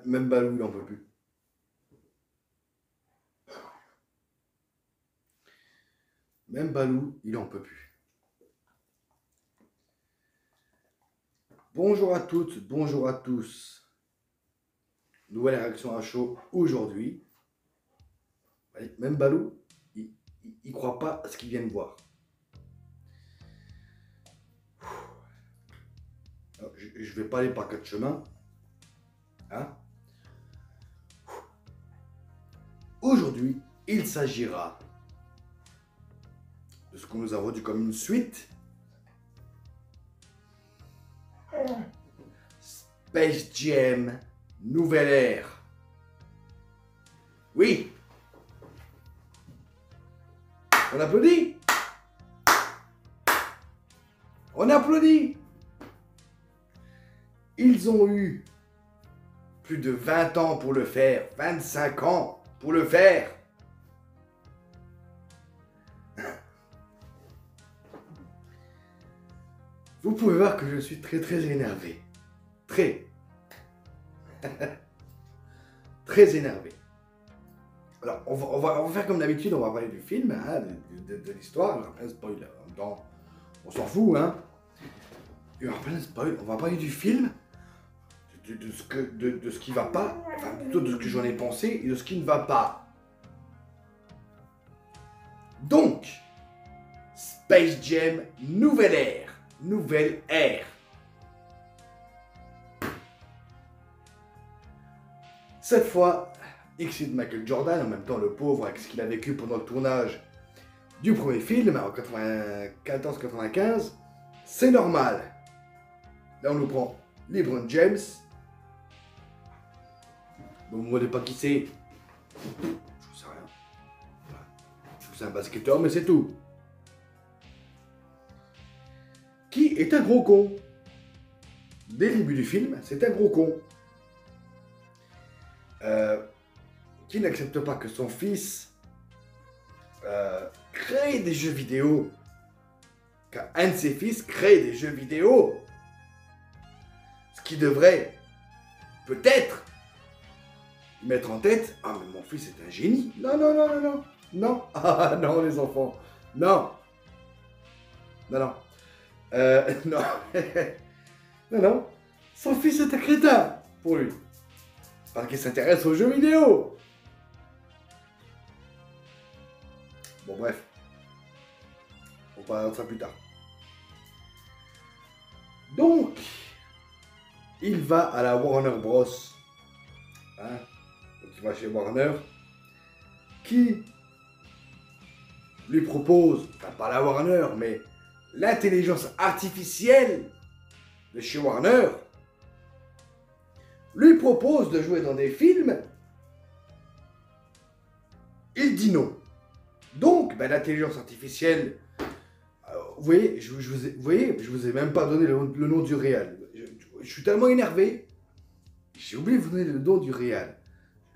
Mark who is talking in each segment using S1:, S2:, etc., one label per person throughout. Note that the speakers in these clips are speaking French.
S1: Même Balou, il en peut plus. Même Balou, il en peut plus. Bonjour à toutes, bonjour à tous. Nouvelle réaction à chaud aujourd'hui. Même Balou, il croit pas à ce qu'il vient de voir. Alors, je vais pas aller par quatre chemins. Hein? Aujourd'hui, il s'agira de ce qu'on nous a rendu comme une suite. Space Jam, nouvelle ère. Oui. On applaudit. On applaudit. Ils ont eu plus de 20 ans pour le faire, 25 ans pour le faire. Vous pouvez voir que je suis très énervé. Très énervé. Alors, on va faire comme d'habitude, on va parler du film, hein, de l'histoire, un spoiler. On s'en fout, hein. Il y aura plein de spoil. On va parler du film, de ce qui va pas, enfin plutôt de ce que j'en ai pensé et de ce qui ne va pas. Donc, Space Jam, nouvelle ère. Nouvelle ère. Cette fois, X de Michael Jordan, en même temps le pauvre avec ce qu'il a vécu pendant le tournage du premier film en 94-95, c'est normal. Là on nous prend LeBron James. Vous ne me demandez pas qui c'est. Je ne sais rien. C'est un basketteur, mais c'est tout. Qui est un gros con. Dès le début du film, c'est un gros con. Qui n'accepte pas que son fils crée des jeux vidéo. Qu'un de ses fils crée des jeux vidéo. Ce qui devrait peut-être mettre en tête, ah mais mon fils est un génie. Non, non, non, non, non. Non. Ah non les enfants. Non. Non, non. Non. Non, non. Son fils est un crétin pour lui. Parce qu'il s'intéresse aux jeux vidéo. Bon bref. On parlera de ça plus tard. Donc, il va à la Warner Bros. Hein? Donc il va chez Warner. Qui lui propose, enfin pas la Warner, mais l'intelligence artificielle de chez Warner lui propose de jouer dans des films. Il dit non. Donc, ben, l'intelligence artificielle, vous voyez, je vous ai même pas donné le nom du réal. Je suis tellement énervé, j'ai oublié de vous donner le nom du réal.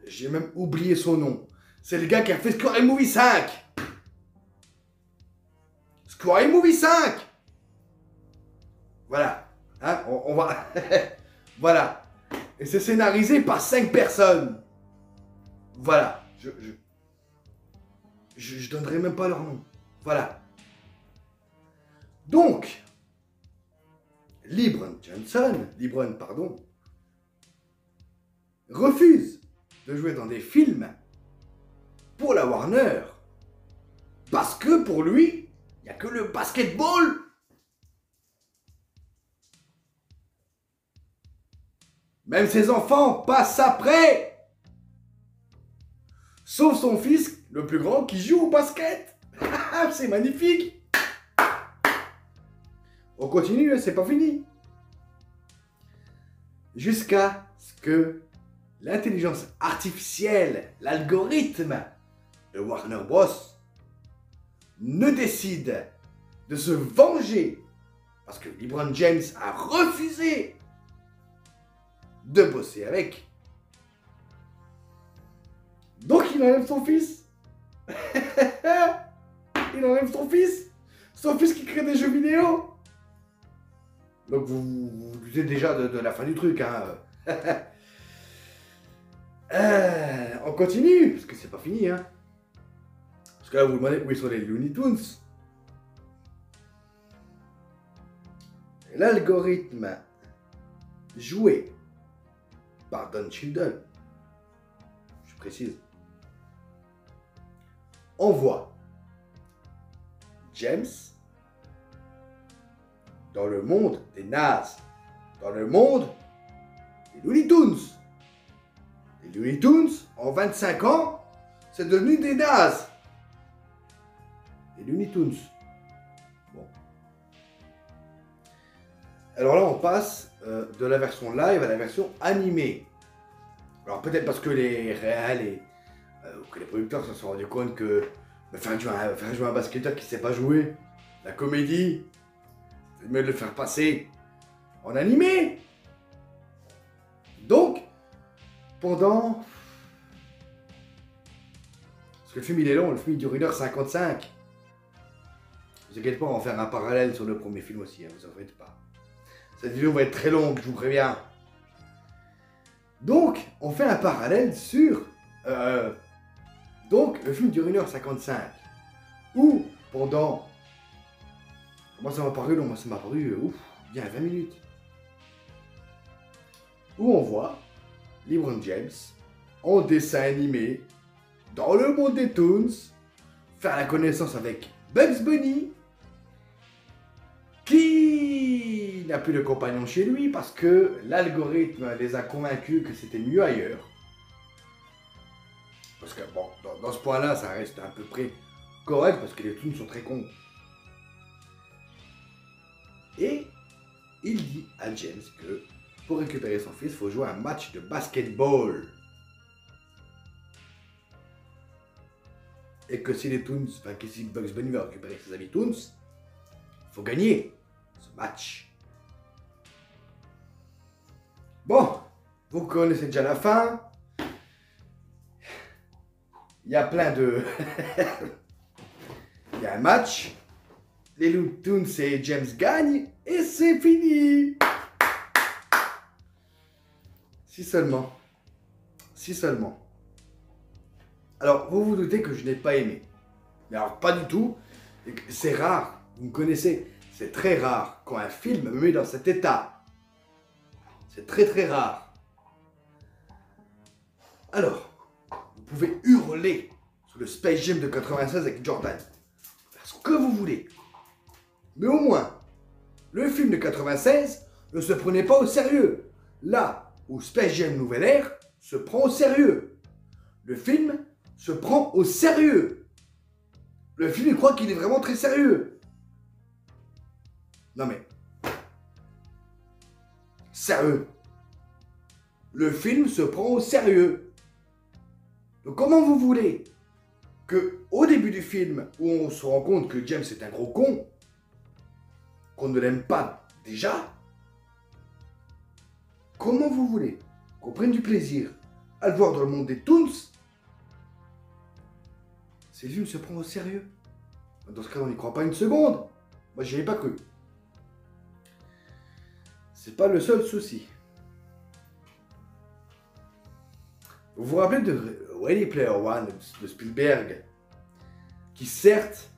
S1: J'ai même oublié son nom. C'est le gars qui a fait Scary Movie 5. Scary Movie 5. Voilà. Hein, on va... Voilà. Et c'est scénarisé par 5 personnes. Voilà. Je donnerai même pas leur nom. Voilà. Donc, LeBron, refuse de jouer dans des films pour la Warner. Parce que pour lui, il n'y a que le basketball. Même ses enfants passent après. Sauf son fils, le plus grand, qui joue au basket. C'est magnifique. On continue, c'est pas fini. Jusqu'à ce que l'intelligence artificielle, l'algorithme de Warner Bros. Ne décide de se venger parce que LeBron James a refusé de bosser avec. Donc il enlève son fils. Il enlève son fils. Son fils qui crée des jeux vidéo. Donc vous doutez déjà de la fin du truc, hein. On continue, parce que c'est pas fini, hein. Parce que là, vous vous demandez où sont les Looney Tunes. L'algorithme joué par Don Cheadle, je précise, envoie James dans le monde des nazes, dans le monde des Looney Tunes. Les Looney Tunes, en 25 ans, c'est devenu des nazes. Les Looney Tunes. Bon. Alors là, on passe de la version live à la version animée. Alors peut-être parce que les réals et que les producteurs se sont rendus compte que faire jouer un basketteur qui ne sait pas jouer, la comédie, c'est mieux de le faire passer en animé. Donc, pendant... Parce que le film il est long, le film il dure 1h55. Ne vous inquiétez pas, on va faire un parallèle sur le premier film aussi, hein, vous en faites pas. Cette vidéo va être très longue, je vous préviens. Donc, on fait un parallèle sur... donc, le film dure 1h55. Où, pendant... Moi, ça m'a paru long, moi, ça m'a paru... ouf, bien 20 minutes. Où on voit LeBron James, en dessin animé, dans le monde des Toons, faire la connaissance avec Bugs Bunny, qui n'a plus de compagnon chez lui parce que l'algorithme les a convaincus que c'était mieux ailleurs. Parce que bon, dans ce point-là, ça reste à peu près correct parce que les Toons sont très cons. Et il dit à James que pour récupérer son fils, il faut jouer un match de basketball. Et que si les Toons, enfin que si Bugs Bunny va récupérer ses amis Toons, il faut gagner ce match. Bon, vous connaissez déjà la fin. Il y a plein de... Il y a un match. Les Looney Tunes et James gagnent. Et c'est fini. Si seulement. Si seulement. Alors, vous vous doutez que je n'ai pas aimé. Mais alors, pas du tout. C'est rare. Vous me connaissez. C'est très rare quand un film me met dans cet état. C'est très très rare. Alors, vous pouvez hurler sur le Space Jam de 96 avec Jordan. Faire ce que vous voulez. Mais au moins, le film de 96 ne se prenait pas au sérieux. Là où Space Jam Nouvelle Ère se prend au sérieux. Le film se prend au sérieux. Le film, il croit qu'il est vraiment très sérieux. Non mais... Sérieux. Le film se prend au sérieux. Donc comment vous voulez que, au début du film, où on se rend compte que James est un gros con, qu'on ne l'aime pas déjà, comment vous voulez qu'on prenne du plaisir à le voir dans le monde des Toons si le film se prend au sérieux? Dans ce cas, on n'y croit pas une seconde. Moi, j'y ai pas cru. C'est pas le seul souci. Vous vous rappelez de Ready Player One de Spielberg, qui certes,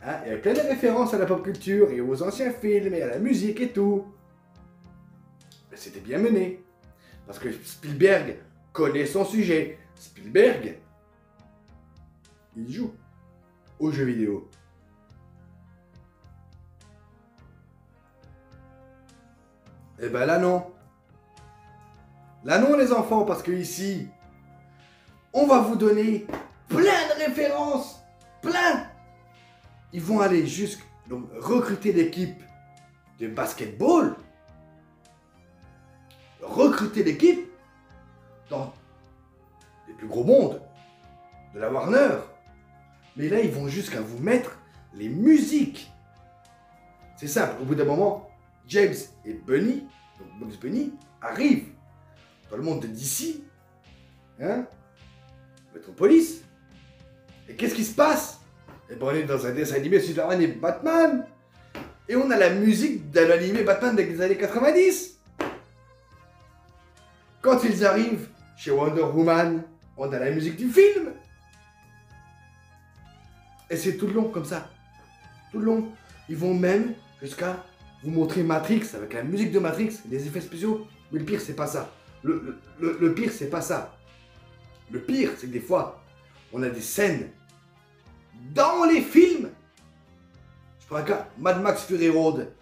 S1: hein, il y avait plein de références à la pop culture et aux anciens films et à la musique et tout. Mais c'était bien mené. Parce que Spielberg connaît son sujet. Spielberg, il joue aux jeux vidéo. Et ben là non. Là non les enfants, parce que ici, on va vous donner plein de références. Plein. Ils vont aller jusqu'à recruter l'équipe de basketball. Recruter l'équipe dans les plus gros mondes de la Warner. Mais là, ils vont jusqu'à vous mettre les musiques. C'est simple, au bout d'un moment, James et Bunny, donc Bugs Bunny, arrivent dans le monde de DC, hein, Metropolis. Et qu'est-ce qui se passe? Eh ben, on est dans un dessin animé Superman et Batman. Et on a la musique de l'animé Batman des années 90. Quand ils arrivent chez Wonder Woman, on a la musique du film. Et c'est tout le long comme ça. Tout le long. Ils vont même jusqu'à vous montrer Matrix avec la musique de Matrix, les effets spéciaux. Mais le pire, c'est pas ça. Le pire, c'est pas ça. Le pire, c'est que des fois, on a des scènes dans les films. Je prends un cas, Mad Max Fury Road.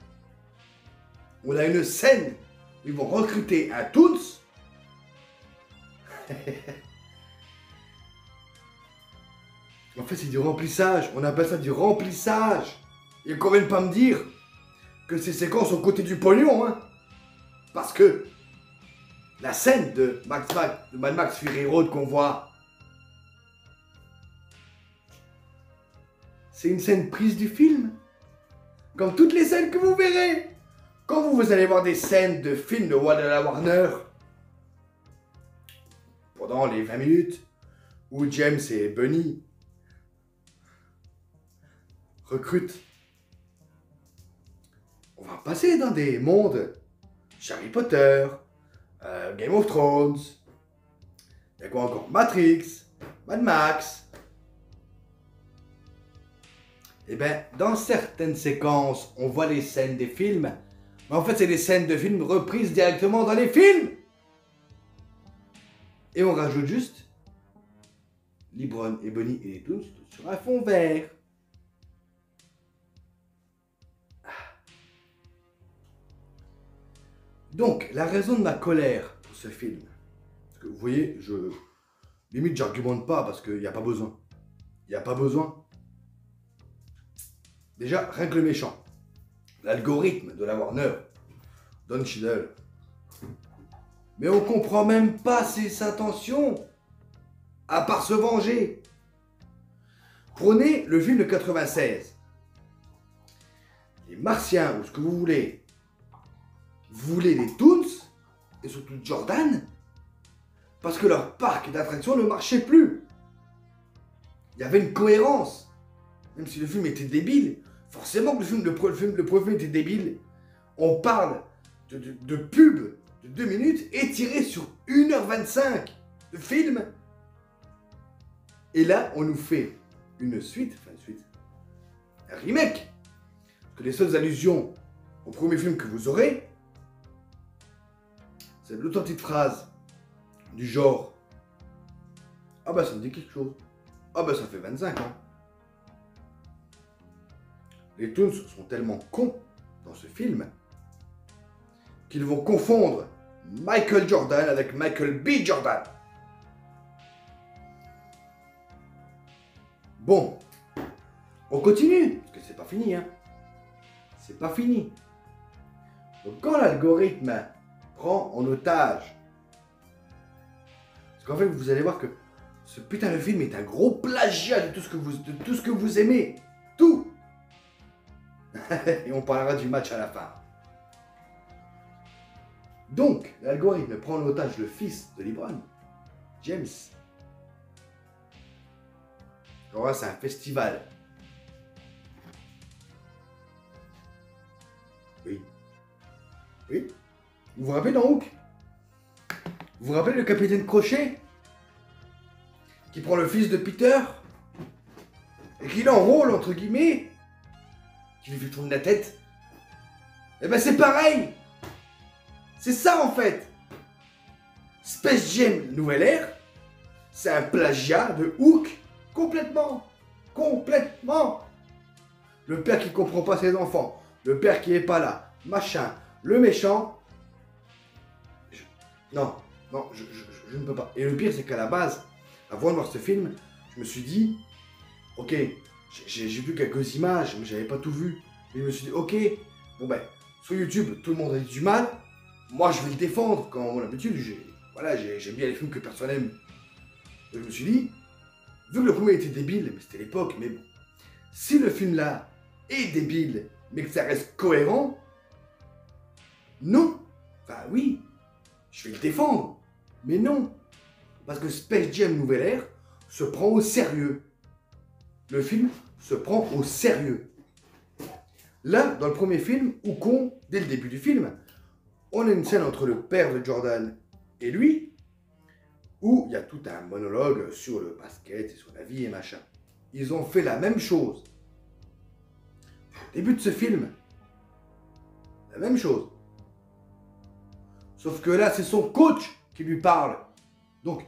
S1: On a une scène où ils vont recruter un Toons. En fait, c'est du remplissage. On appelle ça du remplissage. Et qu'on vienne pas me dire que ces séquences sont côté du pognon, hein. Parce que la scène de Mad Max Fury Road qu'on voit, c'est une scène prise du film. Comme toutes les scènes que vous verrez. Quand vous allez voir des scènes de films de la Warner, pendant les 20 minutes où James et Bunny recrutent, on va passer dans des mondes Harry Potter, Game of Thrones, il y a quoi encore, Matrix, Mad Max. Et bien, dans certaines séquences, on voit les scènes des films, mais en fait, c'est des scènes de films reprises directement dans les films. Et on rajoute juste LeBron et Bunny et les Toons sur un fond vert. Donc, la raison de ma colère pour ce film, parce que vous voyez, limite, j'argumente pas parce qu'il n'y a pas besoin. Il n'y a pas besoin. Déjà, rien que le méchant. L'algorithme de la Warner, Don Cheadle. Mais on comprend même pas ses intentions, à part se venger. Prenez le film de 96. Les Martiens, ou ce que vous voulez les Toons, et surtout Jordan, parce que leur parc d'attractions ne marchait plus. Il y avait une cohérence. Même si le film était débile, forcément que le premier film était débile. On parle de pub de 2 minutes étiré sur 1h25 de film. Et là, on nous fait une suite, un remake. Parce que les seules allusions au premier film que vous aurez, c'est l'authentique phrase du genre « Ah bah ça me dit quelque chose. Ah bah ça fait 25 ans. » Les Toons sont tellement cons dans ce film qu'ils vont confondre Michael Jordan avec Michael B. Jordan. Bon, on continue, parce que c'est pas fini, hein. C'est pas fini. Donc quand l'algorithme prend en otage, parce qu'en fait vous allez voir que ce putain de film est un gros plagiat de tout ce que vous aimez. Tout. Et on parlera du match à la fin. Donc, l'algorithme prend en otage le fils de LeBron, James. Alors là, c'est un festival. Oui. Oui. Vous vous rappelez dans Hook? Vous vous rappelez le capitaine Crochet qui prend le fils de Peter et qui l'enrôle, entre guillemets, qui lui fait tourner la tête? Eh ben c'est pareil. C'est ça en fait. Space Jam Nouvelle Ère, c'est un plagiat de Hook. Complètement. Complètement. Le père qui comprend pas ses enfants. Le père qui est pas là. Machin. Le méchant. Non, je ne peux pas. Et le pire, c'est qu'à la base, avant de voir ce film, je me suis dit, ok, j'ai vu quelques images, mais j'avais pas tout vu. Et je me suis dit, ok, bon ben, sur YouTube, tout le monde a dit du mal. Moi, je vais le défendre, comme à mon habitude. J'aime bien les films que personne aime. Et je me suis dit, vu que le premier était débile, mais c'était l'époque, mais bon, si le film là est débile, mais que ça reste cohérent, non. Enfin oui, je vais le défendre, mais non. Parce que Space Jam Nouvelle Ère se prend au sérieux. Le film se prend au sérieux. Là, dans le premier film, Hookon, dès le début du film, on a une scène entre le père de Jordan et lui, où il y a tout un monologue sur le basket et sur la vie et machin. Ils ont fait la même chose. Au début de ce film, la même chose. Sauf que là, c'est son coach qui lui parle. Donc,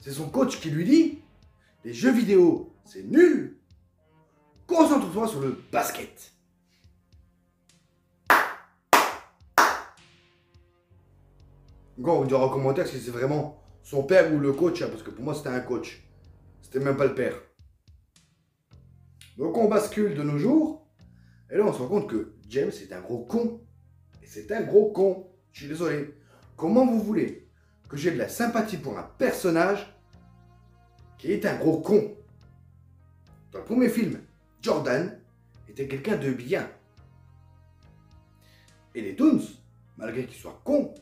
S1: c'est son coach qui lui dit, les jeux vidéo, c'est nul. Concentre-toi sur le basket. Encore, on me dira en commentaire si c'est vraiment son père ou le coach, hein, parce que pour moi, c'était un coach. C'était même pas le père. Donc, on bascule de nos jours. Et là, on se rend compte que James est un gros con. Et c'est un gros con. Je suis désolé. Comment vous voulez que j'ai de la sympathie pour un personnage qui est un gros con? Dans le premier film, Jordan était quelqu'un de bien. Et les Toons, malgré qu'ils soient cons,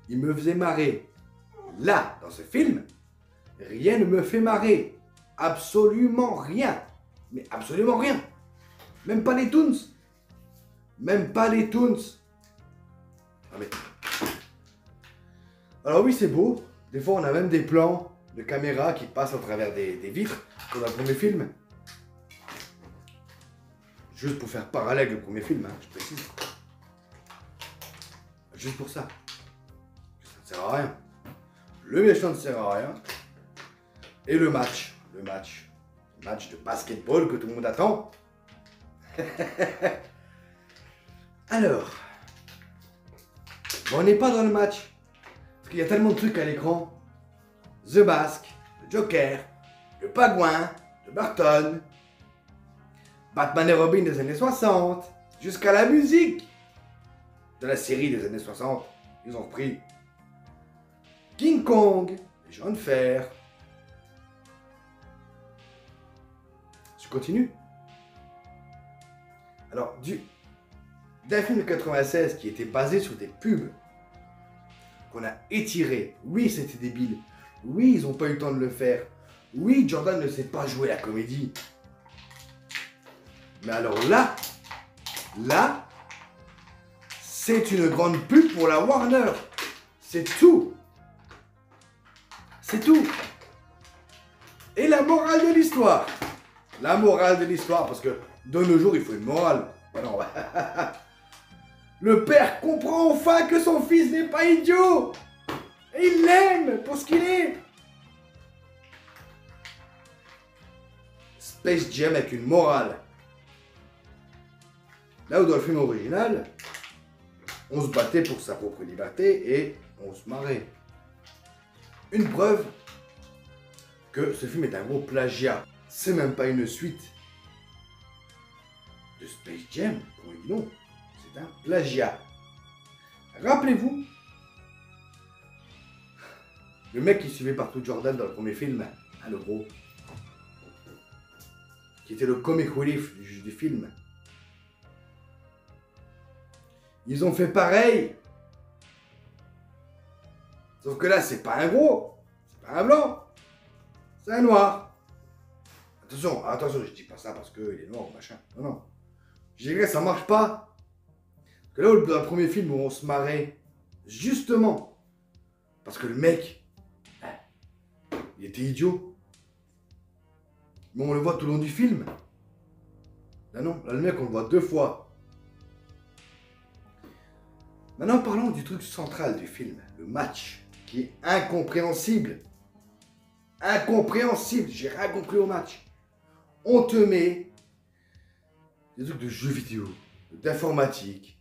S1: ils me faisaient marrer. Là, dans ce film, rien ne me fait marrer. Absolument rien. Mais absolument rien. Même pas les Toons. Même pas les Toons. Ah mais... Alors oui, c'est beau. Des fois, on a même des plans de caméra qui passent à travers des vitres, comme dans le premier film. Juste pour faire parallèle avec le premier film, hein, je précise. Juste pour ça. Ça ne sert à rien. Le méchant ne sert à rien. Et le match. Le match de basketball que tout le monde attend. Alors, on n'est pas dans le match. Parce qu'il y a tellement de trucs à l'écran. The Mask, le Joker, le Pingouin, le Burton, Batman et Robin des années 60, jusqu'à la musique de la série des années 60. Ils ont repris King Kong, les gens de fer. Je continue. Alors, d'un film de 96 qui était basé sur des pubs qu'on a étiré. Oui, c'était débile. Oui, ils n'ont pas eu le temps de le faire. Oui, Jordan ne sait pas jouer la comédie. Mais alors là, c'est une grande pub pour la Warner. C'est tout. C'est tout. Et la morale de l'histoire. La morale de l'histoire, parce que de nos jours, il faut une morale. Alors, le père comprend enfin que son fils n'est pas idiot. Et il l'aime pour ce qu'il est. Space Jam avec une morale. Là où dans le film original, on se battait pour sa propre liberté et on se marrait. Une preuve que ce film est un gros plagiat. C'est même pas une suite de Space Jam, comme il dit non. C'est un plagiat. Rappelez-vous, le mec qui suivait partout Jordan dans le premier film, hein, le gros, qui était le comic relief du film. Ils ont fait pareil. Sauf que là, c'est pas un gros, c'est pas un blanc, c'est un noir. Attention, je dis pas ça parce qu'il est noir ou machin. Non, non. Je dirais que ça marche pas. Parce que là, dans le premier film où on se marrait, justement, parce que le mec, il était idiot. Mais on le voit tout le long du film. Là non, là le mec on le voit 2 fois. Maintenant parlons du truc central du film, le match, qui est incompréhensible. Incompréhensible, j'ai rien compris au match. On te met des trucs de jeux vidéo, d'informatique.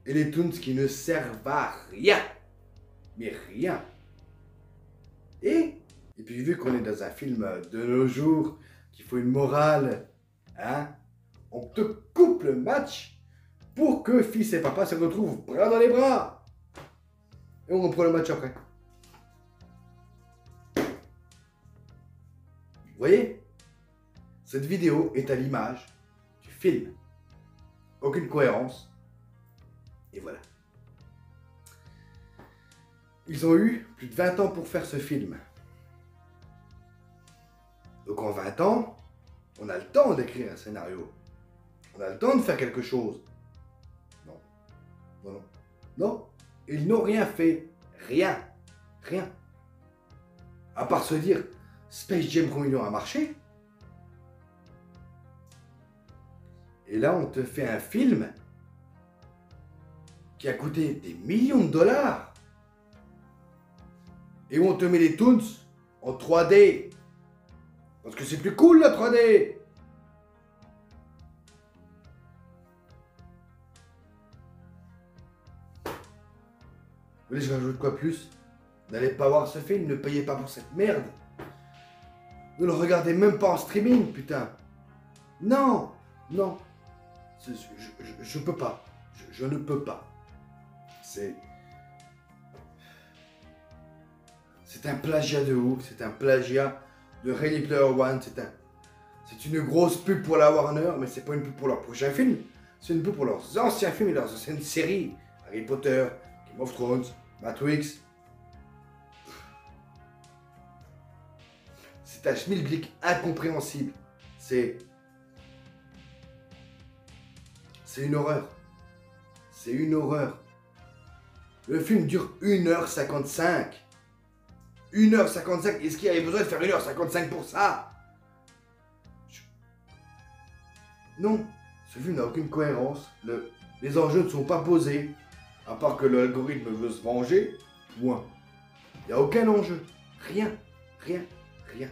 S1: Et les toons qui ne servent à rien. Mais rien. Et puis vu qu'on est dans un film de nos jours, qu'il faut une morale, hein, on te coupe le match pour que fils et papa se retrouvent bras dans les bras. Et on reprend le match après. Vous voyez? Cette vidéo est à l'image du film. Aucune cohérence. Et voilà. Ils ont eu plus de 20 ans pour faire ce film. Donc en 20 ans, on a le temps d'écrire un scénario. On a le temps de faire quelque chose. Non. Non, non. Non, ils n'ont rien fait. Rien. Rien. À part se dire, Space Jam 3 millions a marché. Et là, on te fait un film qui a coûté des millions de dollars. Et où on te met les Toons en 3D. Parce que c'est plus cool la 3D. Vous voulez que je rajoute quoi plus? N'allez pas voir ce film, ne payez pas pour cette merde. Ne le regardez même pas en streaming, putain. Non, non. Je peux pas. Je ne peux pas. C'est un plagiat de ouf. C'est un plagiat de Ready Player One. C'est une grosse pub pour la Warner, mais c'est pas une pub pour leur prochain film. C'est une pub pour leurs anciens films et leurs anciennes séries. Harry Potter, Game of Thrones, Matrix. C'est un schmilblick incompréhensible. C'est une horreur. C'est une horreur. Le film dure 1h55. 1h55. Est-ce qu'il y avait besoin de faire 1h55 pour ça? Non. Ce film n'a aucune cohérence. Les enjeux ne sont pas posés. À part que l'algorithme veut se venger. Point. Il n'y a aucun enjeu. Rien. Rien. Rien.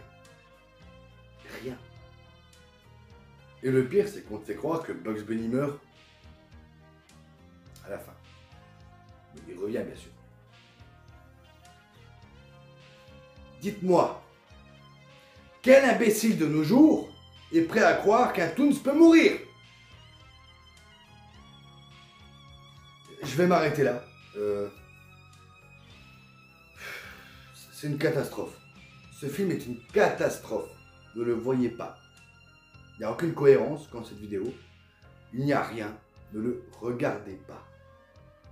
S1: Rien. Et le pire, c'est qu'on te fait croire que Bugs Bunny meurt à la fin. Il revient, bien sûr. Dites-moi, quel imbécile de nos jours est prêt à croire qu'un Toons peut mourir? Je vais m'arrêter là. C'est une catastrophe. Ce film est une catastrophe. Ne le voyez pas. Il n'y a aucune cohérence dans cette vidéo. Il n'y a rien. Ne le regardez pas.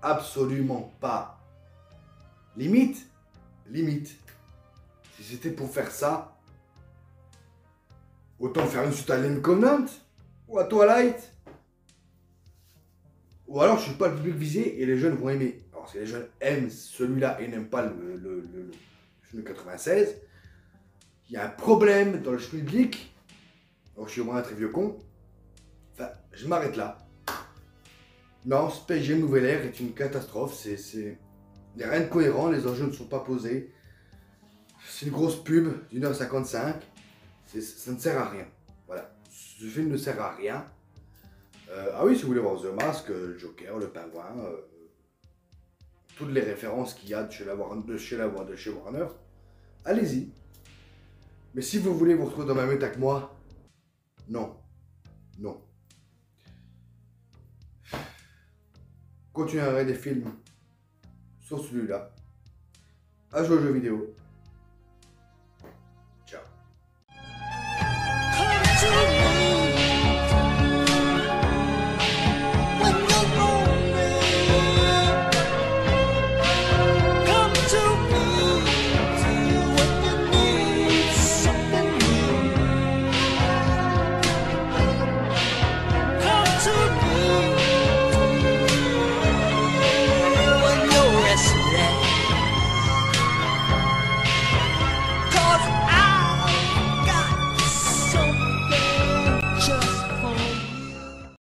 S1: Absolument pas. Limite. Si c'était pour faire ça, autant faire une suite à Alien Covenant ou à Twilight. Ou alors je suis pas le public visé et les jeunes vont aimer. Alors si les jeunes aiment celui-là et n'aiment pas le film de 96, il y a un problème dans le public. Alors je suis vraiment un très vieux con. Enfin, je m'arrête là. Non, Space Jam Nouvelle Ère est une catastrophe. Il n'y a rien de cohérent, les enjeux ne sont pas posés. C'est une grosse pub d'1h55. Ça ne sert à rien. Voilà. Ce film ne sert à rien. Ah oui, si vous voulez voir The Mask, le Joker, le Pingouin, toutes les références qu'il y a de chez Warner, allez-y. Mais si vous voulez vous retrouver dans ma méta que moi, non. Non. Continuez à regarder des films sur celui-là, à jouer aux jeux vidéo.